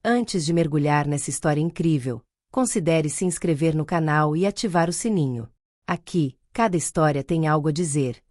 Antes de mergulhar nessa história incrível, considere se inscrever no canal e ativar o sininho. Aqui, cada história tem algo a dizer,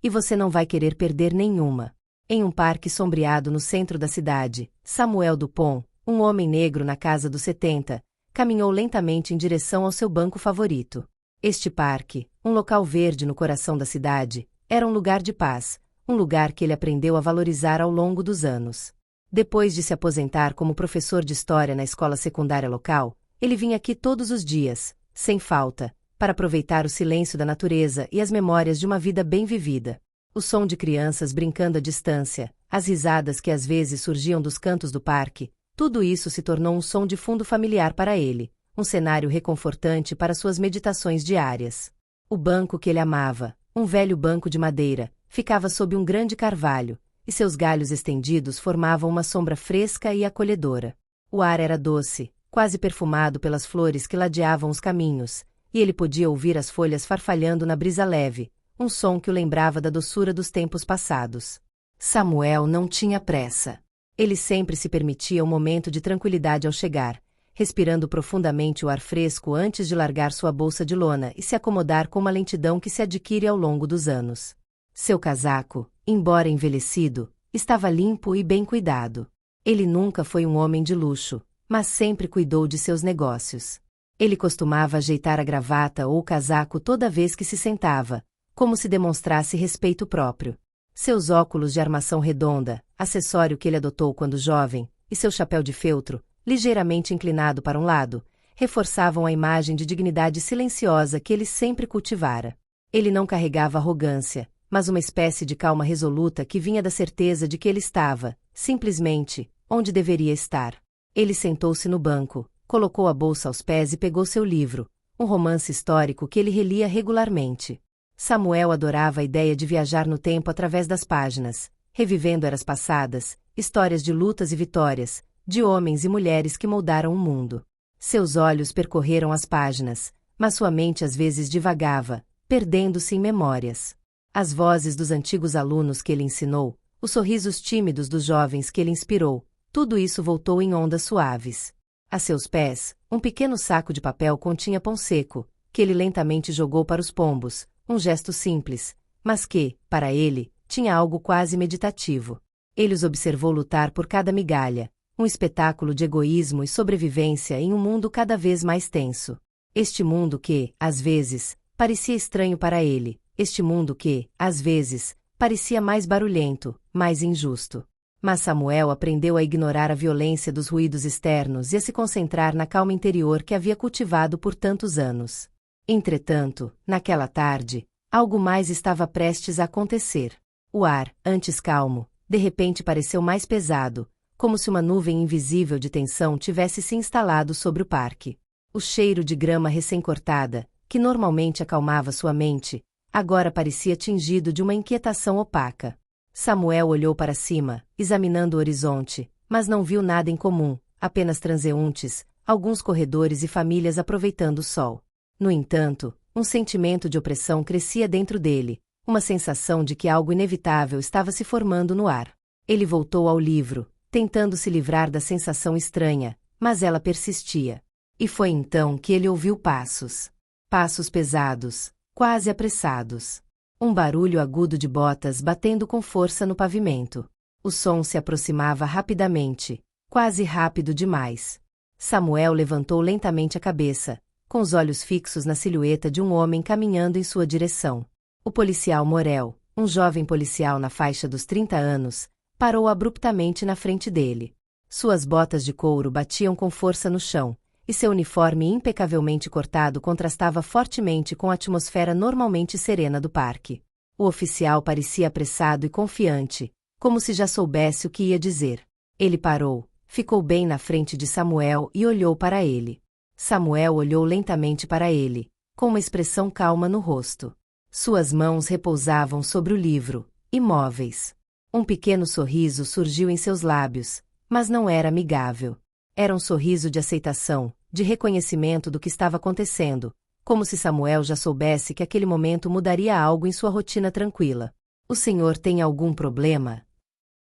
e você não vai querer perder nenhuma. Em um parque sombreado no centro da cidade, Samuel Dupont, um homem negro na casa dos 70, caminhou lentamente em direção ao seu banco favorito. Este parque, um local verde no coração da cidade, era um lugar de paz, um lugar que ele aprendeu a valorizar ao longo dos anos. Depois de se aposentar como professor de história na escola secundária local, ele vinha aqui todos os dias, sem falta, para aproveitar o silêncio da natureza e as memórias de uma vida bem vivida. O som de crianças brincando à distância, as risadas que às vezes surgiam dos cantos do parque, tudo isso se tornou um som de fundo familiar para ele, um cenário reconfortante para suas meditações diárias. O banco que ele amava, um velho banco de madeira, ficava sob um grande carvalho, e seus galhos estendidos formavam uma sombra fresca e acolhedora. O ar era doce, quase perfumado pelas flores que ladeavam os caminhos, e ele podia ouvir as folhas farfalhando na brisa leve, um som que o lembrava da doçura dos tempos passados. Samuel não tinha pressa. Ele sempre se permitia um momento de tranquilidade ao chegar, respirando profundamente o ar fresco antes de largar sua bolsa de lona e se acomodar com uma lentidão que se adquire ao longo dos anos. Seu casaco, embora envelhecido, estava limpo e bem cuidado. Ele nunca foi um homem de luxo, mas sempre cuidou de seus negócios. Ele costumava ajeitar a gravata ou o casaco toda vez que se sentava, como se demonstrasse respeito próprio. Seus óculos de armação redonda, acessório que ele adotou quando jovem, e seu chapéu de feltro, ligeiramente inclinado para um lado, reforçavam a imagem de dignidade silenciosa que ele sempre cultivara. Ele não carregava arrogância, mas uma espécie de calma resoluta que vinha da certeza de que ele estava, simplesmente, onde deveria estar. Ele sentou-se no banco, colocou a bolsa aos pés e pegou seu livro, um romance histórico que ele relia regularmente. Samuel adorava a ideia de viajar no tempo através das páginas, revivendo eras passadas, histórias de lutas e vitórias, de homens e mulheres que moldaram o mundo. Seus olhos percorreram as páginas, mas sua mente às vezes divagava, perdendo-se em memórias. As vozes dos antigos alunos que ele ensinou, os sorrisos tímidos dos jovens que ele inspirou, tudo isso voltou em ondas suaves. A seus pés, um pequeno saco de papel continha pão seco, que ele lentamente jogou para os pombos, um gesto simples, mas que, para ele, tinha algo quase meditativo. Ele os observou lutar por cada migalha, um espetáculo de egoísmo e sobrevivência em um mundo cada vez mais tenso. Este mundo que, às vezes, parecia estranho para ele, este mundo que, às vezes, parecia mais barulhento, mais injusto. Mas Samuel aprendeu a ignorar a violência dos ruídos externos e a se concentrar na calma interior que havia cultivado por tantos anos. Entretanto, naquela tarde, algo mais estava prestes a acontecer. O ar, antes calmo, de repente pareceu mais pesado, como se uma nuvem invisível de tensão tivesse se instalado sobre o parque. O cheiro de grama recém-cortada, que normalmente acalmava sua mente, agora parecia tingido de uma inquietação opaca. Samuel olhou para cima, examinando o horizonte, mas não viu nada em comum, apenas transeuntes, alguns corredores e famílias aproveitando o sol. No entanto, um sentimento de opressão crescia dentro dele, uma sensação de que algo inevitável estava se formando no ar. Ele voltou ao livro, tentando se livrar da sensação estranha, mas ela persistia. E foi então que ele ouviu passos. Passos pesados, quase apressados. Um barulho agudo de botas batendo com força no pavimento. O som se aproximava rapidamente, quase rápido demais. Samuel levantou lentamente a cabeça, com os olhos fixos na silhueta de um homem caminhando em sua direção. O policial Morel, um jovem policial na faixa dos 30 anos, parou abruptamente na frente dele. Suas botas de couro batiam com força no chão, e seu uniforme impecavelmente cortado contrastava fortemente com a atmosfera normalmente serena do parque. O oficial parecia apressado e confiante, como se já soubesse o que ia dizer. Ele parou, ficou bem na frente de Samuel e olhou para ele. Samuel olhou lentamente para ele, com uma expressão calma no rosto. Suas mãos repousavam sobre o livro, imóveis. Um pequeno sorriso surgiu em seus lábios, mas não era amigável. Era um sorriso de aceitação, de reconhecimento do que estava acontecendo, como se Samuel já soubesse que aquele momento mudaria algo em sua rotina tranquila. O senhor tem algum problema?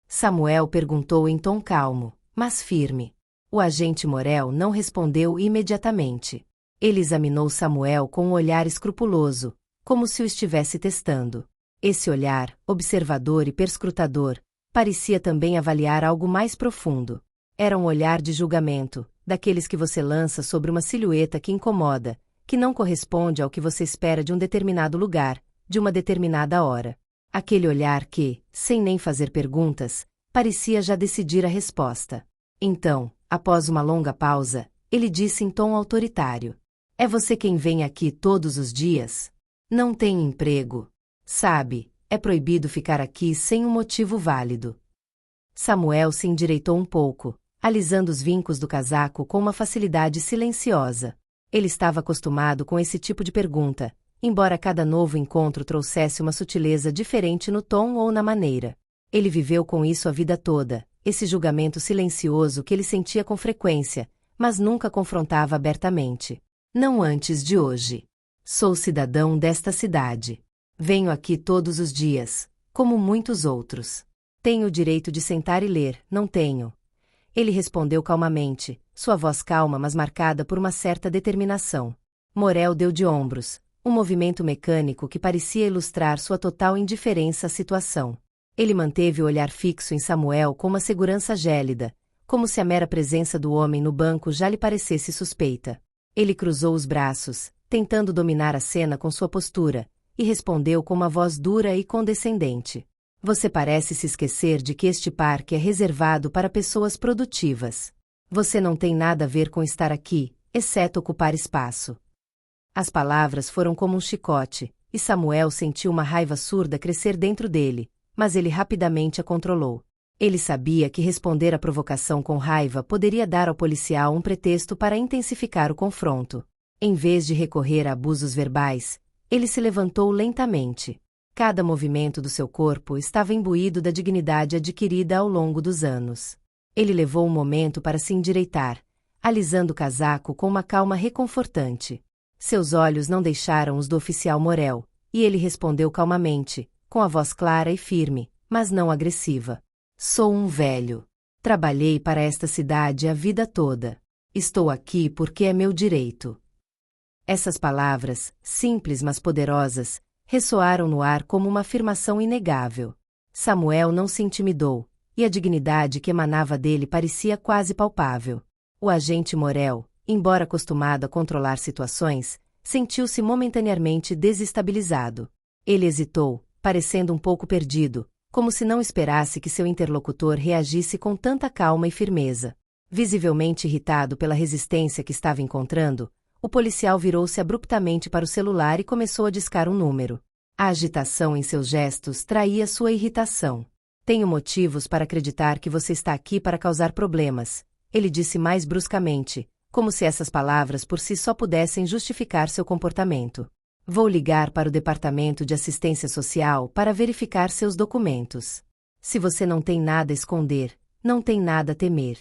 Samuel perguntou em tom calmo, mas firme. O agente Morel não respondeu imediatamente. Ele examinou Samuel com um olhar escrupuloso, como se o estivesse testando. Esse olhar, observador e perscrutador, parecia também avaliar algo mais profundo. Era um olhar de julgamento, daqueles que você lança sobre uma silhueta que incomoda, que não corresponde ao que você espera de um determinado lugar, de uma determinada hora. Aquele olhar que, sem nem fazer perguntas, parecia já decidir a resposta. Então, após uma longa pausa, ele disse em tom autoritário: "É você quem vem aqui todos os dias? Não tem emprego. Sabe, é proibido ficar aqui sem um motivo válido." Samuel se endireitou um pouco, alisando os vincos do casaco com uma facilidade silenciosa. Ele estava acostumado com esse tipo de pergunta, embora cada novo encontro trouxesse uma sutileza diferente no tom ou na maneira. Ele viveu com isso a vida toda, esse julgamento silencioso que ele sentia com frequência, mas nunca confrontava abertamente. Não antes de hoje. "Sou cidadão desta cidade. Venho aqui todos os dias, como muitos outros. Tenho o direito de sentar e ler, não tenho?" Ele respondeu calmamente, sua voz calma mas marcada por uma certa determinação. Morel deu de ombros, um movimento mecânico que parecia ilustrar sua total indiferença à situação. Ele manteve o olhar fixo em Samuel com uma segurança gélida, como se a mera presença do homem no banco já lhe parecesse suspeita. Ele cruzou os braços, tentando dominar a cena com sua postura, e respondeu com uma voz dura e condescendente: "Você parece se esquecer de que este parque é reservado para pessoas produtivas. Você não tem nada a ver com estar aqui, exceto ocupar espaço." As palavras foram como um chicote, e Samuel sentiu uma raiva surda crescer dentro dele, mas ele rapidamente a controlou. Ele sabia que responder à provocação com raiva poderia dar ao policial um pretexto para intensificar o confronto. Em vez de recorrer a abusos verbais, ele se levantou lentamente. Cada movimento do seu corpo estava imbuído da dignidade adquirida ao longo dos anos. Ele levou um momento para se endireitar, alisando o casaco com uma calma reconfortante. Seus olhos não deixaram os do oficial Morel, e ele respondeu calmamente, com a voz clara e firme, mas não agressiva: "Sou um velho. Trabalhei para esta cidade a vida toda. Estou aqui porque é meu direito." Essas palavras, simples mas poderosas, ressoaram no ar como uma afirmação inegável. Samuel não se intimidou, e a dignidade que emanava dele parecia quase palpável. O agente Morel, embora acostumado a controlar situações, sentiu-se momentaneamente desestabilizado. Ele hesitou, parecendo um pouco perdido, como se não esperasse que seu interlocutor reagisse com tanta calma e firmeza. Visivelmente irritado pela resistência que estava encontrando, o policial virou-se abruptamente para o celular e começou a discar um número. A agitação em seus gestos traía sua irritação. "Tenho motivos para acreditar que você está aqui para causar problemas", ele disse mais bruscamente, como se essas palavras por si só pudessem justificar seu comportamento. "Vou ligar para o Departamento de Assistência Social para verificar seus documentos. Se você não tem nada a esconder, não tem nada a temer."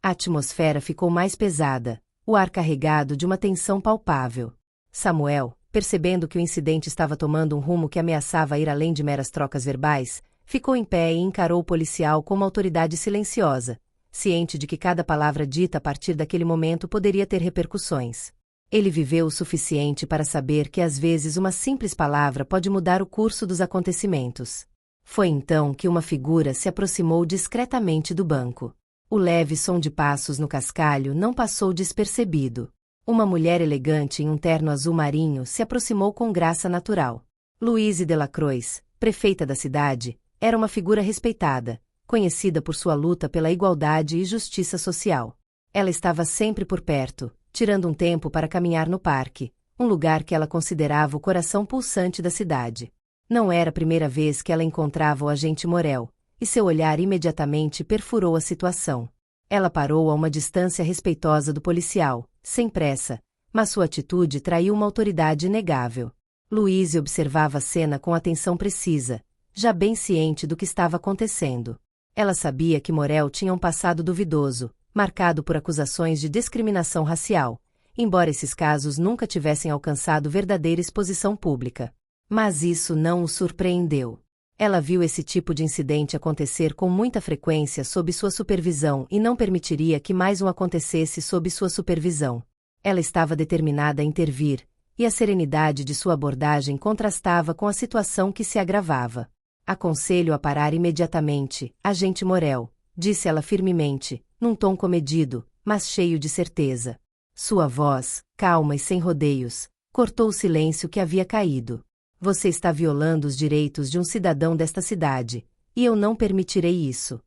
A atmosfera ficou mais pesada, o ar carregado de uma tensão palpável. Samuel, percebendo que o incidente estava tomando um rumo que ameaçava ir além de meras trocas verbais, ficou em pé e encarou o policial com uma autoridade silenciosa, ciente de que cada palavra dita a partir daquele momento poderia ter repercussões. Ele viveu o suficiente para saber que às vezes uma simples palavra pode mudar o curso dos acontecimentos. Foi então que uma figura se aproximou discretamente do banco. O leve som de passos no cascalho não passou despercebido. Uma mulher elegante em um terno azul marinho se aproximou com graça natural. Louise Delacroix, prefeita da cidade, era uma figura respeitada, conhecida por sua luta pela igualdade e justiça social. Ela estava sempre por perto, tirando um tempo para caminhar no parque, um lugar que ela considerava o coração pulsante da cidade. Não era a primeira vez que ela encontrava o agente Morel, e seu olhar imediatamente perfurou a situação. Ela parou a uma distância respeitosa do policial, sem pressa, mas sua atitude traiu uma autoridade inegável. Louise observava a cena com atenção precisa, já bem ciente do que estava acontecendo. Ela sabia que Morel tinha um passado duvidoso, marcado por acusações de discriminação racial, embora esses casos nunca tivessem alcançado verdadeira exposição pública. Mas isso não o surpreendeu. Ela viu esse tipo de incidente acontecer com muita frequência sob sua supervisão e não permitiria que mais um acontecesse sob sua supervisão. Ela estava determinada a intervir, e a serenidade de sua abordagem contrastava com a situação que se agravava. Aconselho a parar imediatamente, agente Morel, disse ela firmemente, num tom comedido, mas cheio de certeza. Sua voz, calma e sem rodeios, cortou o silêncio que havia caído. Você está violando os direitos de um cidadão desta cidade, e eu não permitirei isso.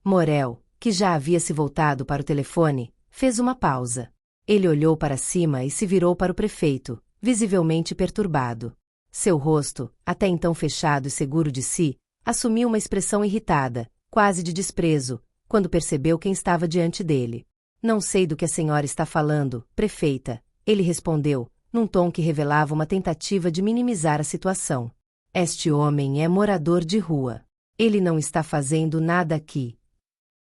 Morel, que já havia se voltado para o telefone, fez uma pausa. Ele olhou para cima e se virou para o prefeito, visivelmente perturbado. Seu rosto, até então fechado e seguro de si, assumiu uma expressão irritada, quase de desprezo, quando percebeu quem estava diante dele. Não sei do que a senhora está falando, prefeita, ele respondeu, num tom que revelava uma tentativa de minimizar a situação. Este homem é morador de rua. Ele não está fazendo nada aqui.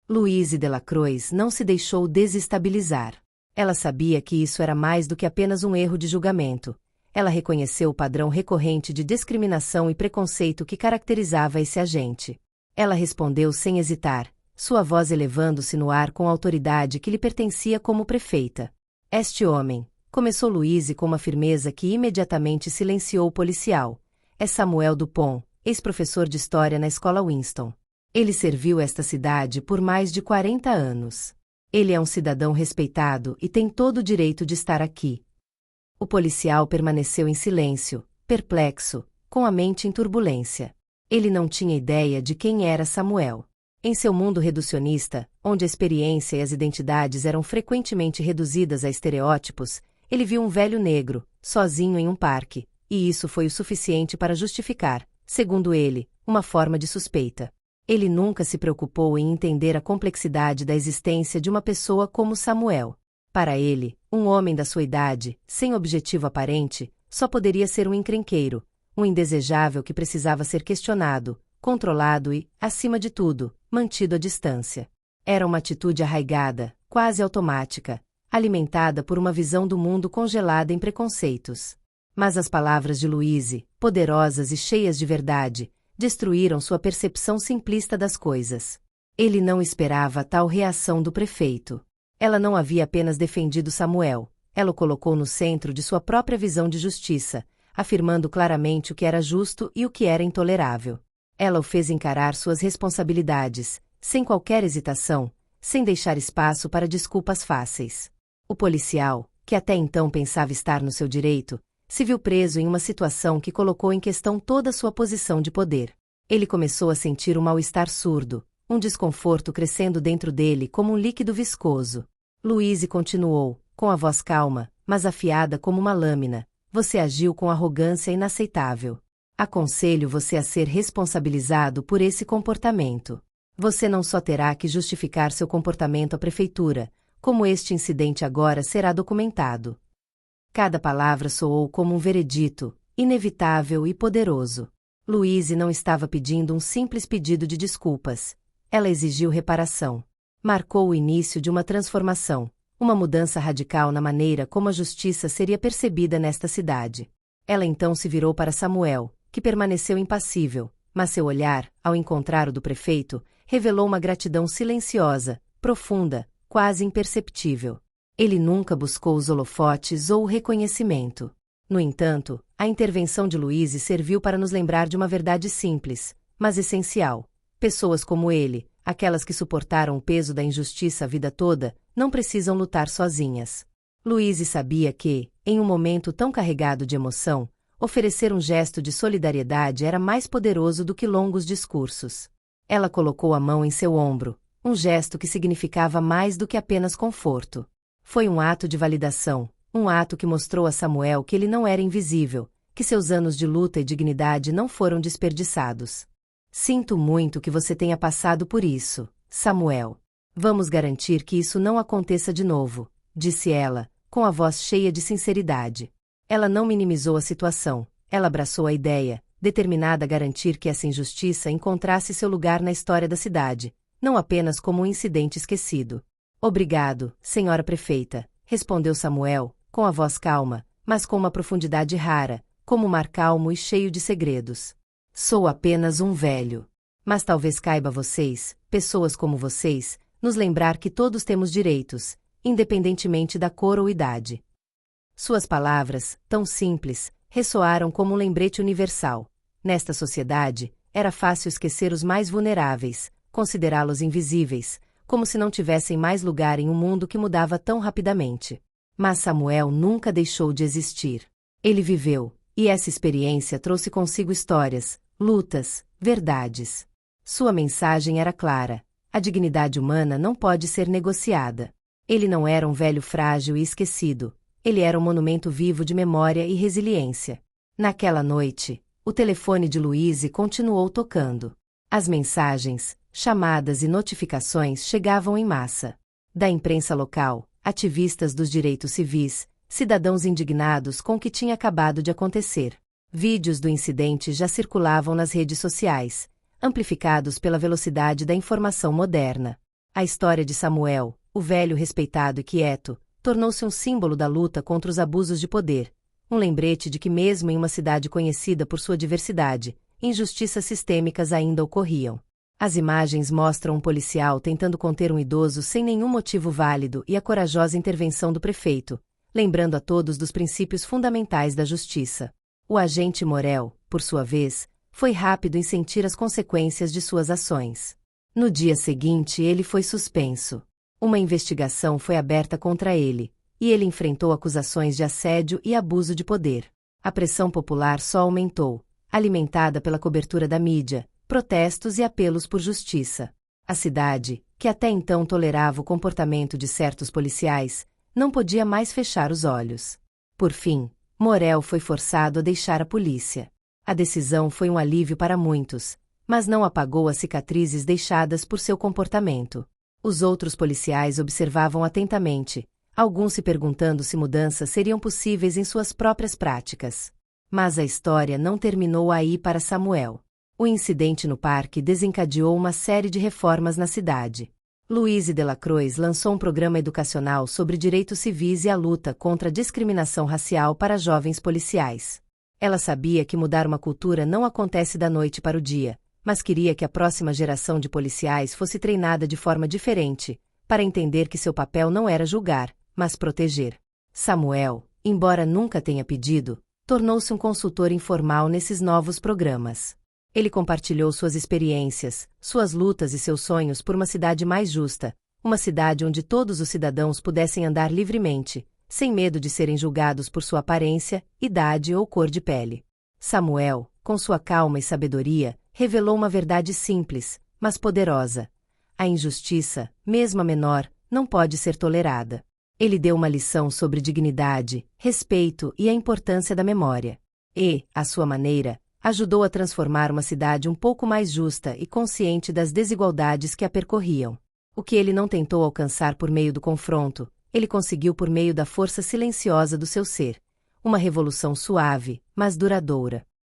Louise Delacroix não se deixou desestabilizar. Ela sabia que isso era mais do que apenas um erro de julgamento. Ela reconheceu o padrão recorrente de discriminação e preconceito que caracterizava esse agente. Ela respondeu sem hesitar, sua voz elevando-se no ar com a autoridade que lhe pertencia como prefeita. Este homem, começou Louise com uma firmeza que imediatamente silenciou o policial. É Samuel Dupont, ex-professor de História na escola Winston. Ele serviu esta cidade por mais de 40 anos. Ele é um cidadão respeitado e tem todo o direito de estar aqui. O policial permaneceu em silêncio, perplexo, com a mente em turbulência. Ele não tinha ideia de quem era Samuel. Em seu mundo reducionista, onde a experiência e as identidades eram frequentemente reduzidas a estereótipos, ele viu um velho negro, sozinho em um parque, e isso foi o suficiente para justificar, segundo ele, uma forma de suspeita. Ele nunca se preocupou em entender a complexidade da existência de uma pessoa como Samuel. Para ele, um homem da sua idade, sem objetivo aparente, só poderia ser um encrenqueiro, um indesejável que precisava ser questionado, controlado e, acima de tudo, mantido à distância. Era uma atitude arraigada, quase automática, alimentada por uma visão do mundo congelada em preconceitos. Mas as palavras de Louise, poderosas e cheias de verdade, destruíram sua percepção simplista das coisas. Ele não esperava tal reação do prefeito. Ela não havia apenas defendido Samuel, ela o colocou no centro de sua própria visão de justiça, afirmando claramente o que era justo e o que era intolerável. Ela o fez encarar suas responsabilidades, sem qualquer hesitação, sem deixar espaço para desculpas fáceis. O policial, que até então pensava estar no seu direito, se viu preso em uma situação que colocou em questão toda sua posição de poder. Ele começou a sentir um mal-estar surdo, um desconforto crescendo dentro dele como um líquido viscoso. Louise continuou, com a voz calma, mas afiada como uma lâmina. Você agiu com arrogância inaceitável. Aconselho você a ser responsabilizado por esse comportamento. Você não só terá que justificar seu comportamento à prefeitura, como este incidente agora será documentado. Cada palavra soou como um veredito, inevitável e poderoso. Louise não estava pedindo um simples pedido de desculpas. Ela exigiu reparação. Marcou o início de uma transformação, uma mudança radical na maneira como a justiça seria percebida nesta cidade. Ela então se virou para Samuel, que permaneceu impassível, mas seu olhar, ao encontrar o do prefeito, revelou uma gratidão silenciosa, profunda, quase imperceptível. Ele nunca buscou os holofotes ou o reconhecimento. No entanto, a intervenção de Louise serviu para nos lembrar de uma verdade simples, mas essencial. Pessoas como ele, aquelas que suportaram o peso da injustiça a vida toda, não precisam lutar sozinhas. Louise sabia que, em um momento tão carregado de emoção, oferecer um gesto de solidariedade era mais poderoso do que longos discursos. Ela colocou a mão em seu ombro, um gesto que significava mais do que apenas conforto. Foi um ato de validação, um ato que mostrou a Samuel que ele não era invisível, que seus anos de luta e dignidade não foram desperdiçados. Sinto muito que você tenha passado por isso, Samuel. Vamos garantir que isso não aconteça de novo, disse ela, com a voz cheia de sinceridade. Ela não minimizou a situação, ela abraçou a ideia, determinada a garantir que essa injustiça encontrasse seu lugar na história da cidade, não apenas como um incidente esquecido. Obrigado, senhora prefeita, respondeu Samuel, com a voz calma, mas com uma profundidade rara, como um mar calmo e cheio de segredos. Sou apenas um velho. Mas talvez caiba a vocês, pessoas como vocês, nos lembrar que todos temos direitos, independentemente da cor ou idade. Suas palavras, tão simples, ressoaram como um lembrete universal. Nesta sociedade, era fácil esquecer os mais vulneráveis, considerá-los invisíveis, como se não tivessem mais lugar em um mundo que mudava tão rapidamente. Mas Samuel nunca deixou de existir. Ele viveu, e essa experiência trouxe consigo histórias, lutas, verdades. Sua mensagem era clara: a dignidade humana não pode ser negociada. Ele não era um velho frágil e esquecido, ele era um monumento vivo de memória e resiliência. Naquela noite, o telefone de Louise continuou tocando. As mensagens, chamadas e notificações chegavam em massa. Da imprensa local, ativistas dos direitos civis, cidadãos indignados com o que tinha acabado de acontecer. Vídeos do incidente já circulavam nas redes sociais, amplificados pela velocidade da informação moderna. A história de Samuel, o velho respeitado e quieto, tornou-se um símbolo da luta contra os abusos de poder, um lembrete de que mesmo em uma cidade conhecida por sua diversidade, injustiças sistêmicas ainda ocorriam. As imagens mostram um policial tentando conter um idoso sem nenhum motivo válido e a corajosa intervenção do prefeito, lembrando a todos dos princípios fundamentais da justiça. O agente Morel, por sua vez, foi rápido em sentir as consequências de suas ações. No dia seguinte ele foi suspenso. Uma investigação foi aberta contra ele, e ele enfrentou acusações de assédio e abuso de poder. A pressão popular só aumentou, alimentada pela cobertura da mídia, protestos e apelos por justiça. A cidade, que até então tolerava o comportamento de certos policiais, não podia mais fechar os olhos. Por fim, Morel foi forçado a deixar a polícia. A decisão foi um alívio para muitos, mas não apagou as cicatrizes deixadas por seu comportamento. Os outros policiais observavam atentamente, alguns se perguntando se mudanças seriam possíveis em suas próprias práticas. Mas a história não terminou aí para Samuel. O incidente no parque desencadeou uma série de reformas na cidade. Louise Delacroix lançou um programa educacional sobre direitos civis e a luta contra a discriminação racial para jovens policiais. Ela sabia que mudar uma cultura não acontece da noite para o dia, mas queria que a próxima geração de policiais fosse treinada de forma diferente, para entender que seu papel não era julgar, mas proteger. Samuel, embora nunca tenha pedido, tornou-se um consultor informal nesses novos programas. Ele compartilhou suas experiências, suas lutas e seus sonhos por uma cidade mais justa, uma cidade onde todos os cidadãos pudessem andar livremente, sem medo de serem julgados por sua aparência, idade ou cor de pele. Samuel, com sua calma e sabedoria, revelou uma verdade simples, mas poderosa. A injustiça, mesmo a menor, não pode ser tolerada. Ele deu uma lição sobre dignidade, respeito e a importância da memória. E, à sua maneira, ajudou a transformar uma cidade um pouco mais justa e consciente das desigualdades que a percorriam. O que ele não tentou alcançar por meio do confronto, ele conseguiu por meio da força silenciosa do seu ser. Uma revolução suave, mas duradoura.